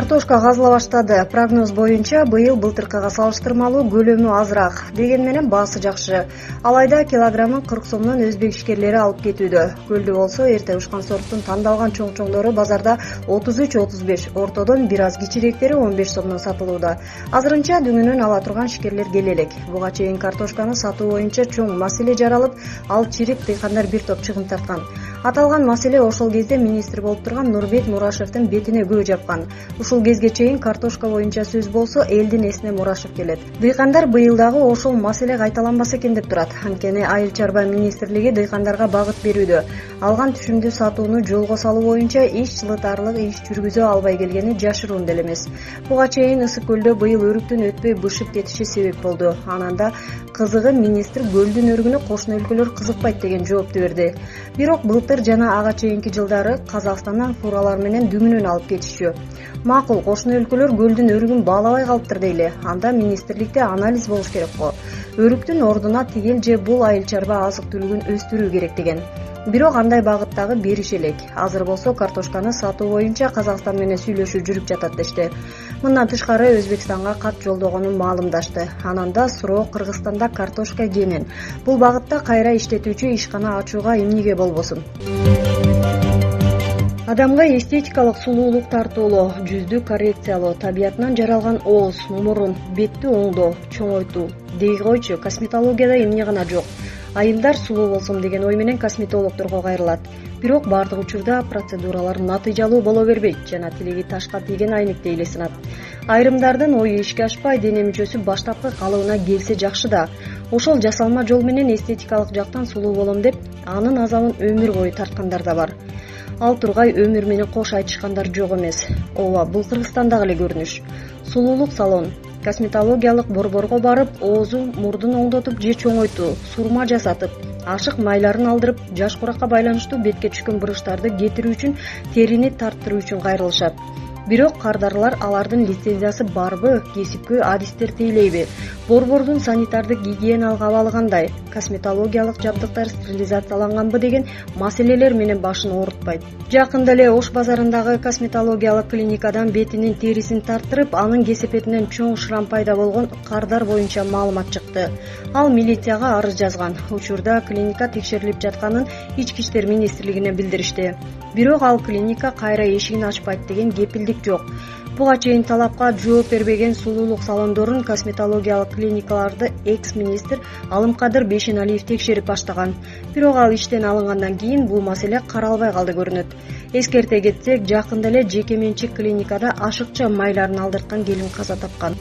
Картошка казыла баштады. Прогноз боюнча быйыл былтыркыга салыштырмалуу көлөмү азыраак. Деген менен баасы жакшы. Алайда килограммын 40 сомдон өзбек ишкерлери алып кетүүдө. Көлдү болсо эрте учкан сорттун тандалган чоң-чоңдору базарда 33-35, ортодон бир аз кичирээктери 15 сомдон сатылууда. Азырынча дүңүнөн ала турган ишкерлер келе элек. Буга чейин картошканы сатуу боюнча чоң маселе жаралып, ал чирип дыйкандар бир топ чыгым тарткан. Аталган маселе ошол кезде министр болуп турган Нурбек Мурашевдин бетине көө жапкан. Ушул кезге чейин картошка боюнча сөз болсо элдин эсине Мурашев келет. Дыйкандар быйыл дагы ошол маселе кайталанбаса экен деп турат. Анткени Айыл чарба министрлиги дыйкандарга багыт берүүдө. Алган түшүмдүү сатууну жолго салуу боюнча иш жылытарлык иш жүргүзө албай келгени жашыруун деле эмес. Буга чейин Ысык көлдө быйыл өрүктүн өтпөй бышып кетиши себеп болду. Ананда кызыгы министр көлдүн өрүгүнө кошуна өлкөлөр кызыкпайт деген жоопту берди. Бирок былтыр жана ага чейинки жылдары Казакстандан фуралар менен дүңүнөн алып кетишчү. Макул, кошуна өлкөлөр көлдүн өрүгүн баалабай калыптыр дейли. Анда министрликте анализ болуш керек го. Өрүктүн ордуна тигил же бул айыл чарба азык түлүгүн өстүрүү керек деген. Бирок андай багыттагы бериш элек. Азыр болсо картошканы сатуу боюнча Казакстан менен сүйлөшүү жүрүп жатат дешти. Мындан тышкары Өзбекстанга кат жолдогонун маалымдашты. Ананда суроо Кыргызстанда картошка кенен. Бул багытта кайра иштетүүчү ишкана ачууга эмнеге болбосун. Адамга эстетикалык сулуулук тартуулоо, жүздү коррекциялоо, табиятынан жаралган ооз, мурун, бетти оңдоо, чоңойтуу. Дей койчу, косметологияда эмне гана жок. Айылдар сулуу болсун деген ой менен косметологдорго кайрылат. Бирок бардык учурда процедуралар натыйжалуу боло бербейт жана тилеги ташка тийген айнектей эле сынат. Айрымдардын ою ишке ашпай, дене мүчөсү баштапкы калыбына келсе жакшы да. Ошол жасалма жол менен эстетикалык жактан сулуу болом деп, анын азабын өмүр бою тарткандар да бар. Ал тургай өмүр менен кош айтышкандар жок эмес. Ооба, бул Кыргызстандагы эле көрүнүш. Сулуулук салон, косметологиялык борборго барып, оозу, мурдун оңдотуп же чоңойтуу, сурма жасатып, ашык майларын алдырып, жаш куракка байланыштуу бетке түшкөн буручтарды кетирүү үчүн, терини тарттыруу үчүн кайрылышат. Бирок кардарлар алардын лицензиясы барбы, кесипкөй адистер тейлейби, борбордун санитардык гигиеналык абалы кандай, косметологиялык жабдыктар стерилизацияланганбы деген маселелер менен башын оорутпайт. Жакында эле Ош базарындагы косметологиялык клиникадан бетинин терисин тарттырып, анын кесепетинен чоң шрам пайда болгон кардар боюнча маалымат чыкты. Ал милицияга арыз жазган. Учурда клиника текшерилип жатканын Ички иштер министрлигине билдиришти. Бирок ал клиника кайра эшигин ачпайт деген кепилдик жок. Буга чейин талапка жооп бербеген сулуулук салондорун, косметологиялык клиникаларды экс-министр Алымкадыр Бейшеналиев текшерип баштаган. Бирок ал иштен алынгандан кийин бул маселе каралбай калды көрүнөт. Эскерте кетсек, жакында эле жеке менчик клиникада ашыкча майларын алдырткан келин каза тапкан.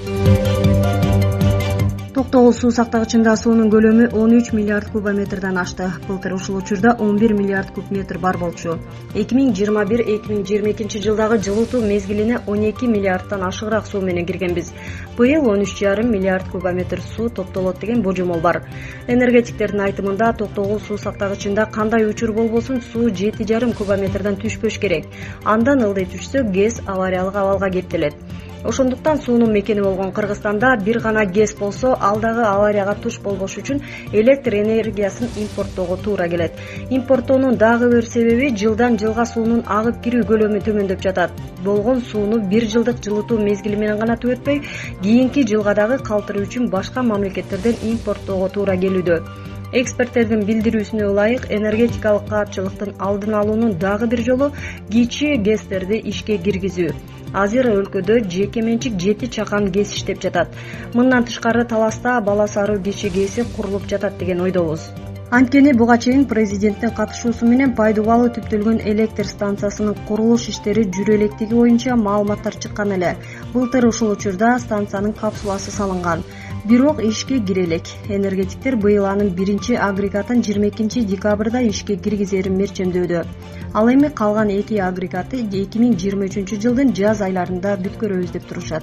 Токтогул суу сактагычында суунун көлөмү 13 миллиард кубометрден ашты. Былтыр ушул учурда 11 миллиард куб метр бар болчу. 2021-2022 жылдагы жылытуу мезгилине 12 миллиардтан ашыгыраак суу менен киргенбиз. Быйыл 13,5 миллиард кубометр суу топтолот деген божомол бар. Энергетиктердин айтымында Токтогул суу сактагычында кандай учур болбосун суу 7,5 кубометрден түшпөш керек. Андан ылдый түшсө ГЭС авариялык абалга кептелет. Ошондуктан суунун мекени болгон Кыргызстанда бир гана ГЭС болсо, ал дагы аварияга туш болбош үчүн электр энергиясын импорттоого туура келет. Импорттоонун дагы бир себеби жылдан жылга суунун агып кирүү көлөмү төмөндөп жатат. Болгон сууну бир жылдык жылытуу мезгили менен гана түгөтпөй, кийинки жылга дагы калтыруу үчүн башка мамлекеттерден импорттоого туура келүүдө. Эксперттердин билдирүүсүнө ылайык, энергетикалык каапчылыктын алдын алуунун дагы бир жолу кичи ГЭСтерди ишке киргизүү. Азыр өлкөдө жеке менчик 7 чакан ГЭС иштеп жатат. Мындан тышкары Таласта Бала Саруу кичи ГЭСи курулуп жатат деген ойдобуз. Анткени буга чейин президенттин катышуусу менен пайдубалы түптөлгөн электр станциясынын курулуш иштери жүрө электиги боюнча маалыматтар чыккан эле. Былтыр ушул учурда станциянын капсуласы салынган. Бирок ишке кире элек. Энергетиктер быйыл анын биринчи агрегатын 22 декабрда ишке киргизерин мерчемдөөдө. Ал эми калган 2 агрегаты 2023 жылдын жаз айларында бүткөрөбүз деп турушат.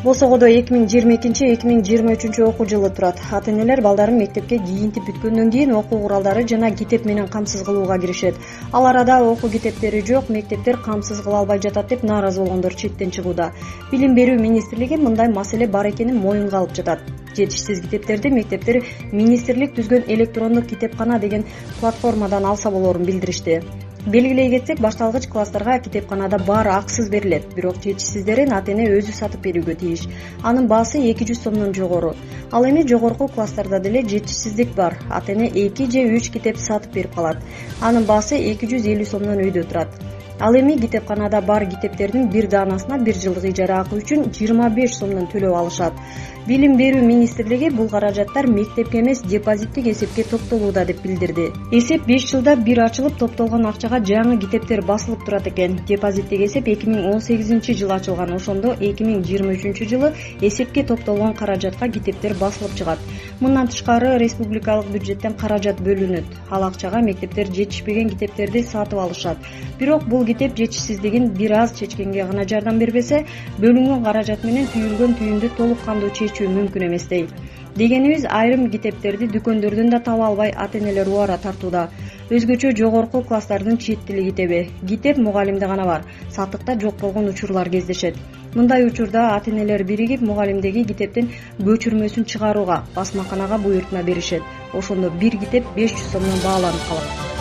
Босогодо 2022-2023 окуу жылы турат. Ата-энелер балдарын мектепке кийинтип бүткөндөн кийин окуу куралдары жана китеп менен камсыз кылууга киришет. Ал арада окуу китептери жок, мектептер камсыз кыла албай жатат деп нааразы болгондор четтен чыгууда. Билим берүү министрлиги мындай маселе бар экенин моюнга алып жатат. Жетишсиз китептерди мектептер министрлик түзгөн электрондук китепкана деген платформадан алса болорун билдиришти. Белгилей кетсек, башталгыч класстарга китепканада баары акысыз берилет, бирок жетишсиздерин ата эне өзү сатып берүүгө тийиш. Анын баасы 200 сомдон жогору. Ал эми жогорку класстарда деле жетишсиздик бар. Ата эне 2 же 3 китеп сатып берип калат. Анын баасы 250 сомдон өйдө турат. Ал эми китепканада бар китептердин бир даанасына 1 жылдык ижара акы үчүн 25 сомдон төлөп алышат. Билим берүү министрлиги бул каражаттар мектепке эмес, депозиттик эсепке топтолууда деп билдирди. Эсеп 5 жылда бир ачылып, топтолгон акчага жаңы китептер басылып турат экен. Депозиттик эсеп 2018-жылы ачылган, ошондо 2023-жылы эсепке топтолгон каражатка китептер басылып чыгат. Мындан тышкары республикалык бюджеттен каражат бөлүнөт. Ал акчага мектептер жетишпеген китептерди сатып алышат. Бирок бул китеп жетишсиздигин бир аз чечкенге гана жардам бербесе, бөлүнгөн каражат менен түйүлгөн түйүндү толук кандуу чечүү мүмкүн эместей. Дегенибиз, айрым китептерди дүкөндөрдөн да таба албай ата-энелер убара тартууда. Өзгөчө жогорку класстардын чет тили китеби. Китеп мугалимде гана бар, сатыкта жок болгон учурлар кездешет. Мындай учурда ата-энелер биригип мугалимдеги китептин көчүрмөсүн чыгарууга басмаканага буйрутма беришет. Ошондо бир китеп 500 сомдон бааланып калат.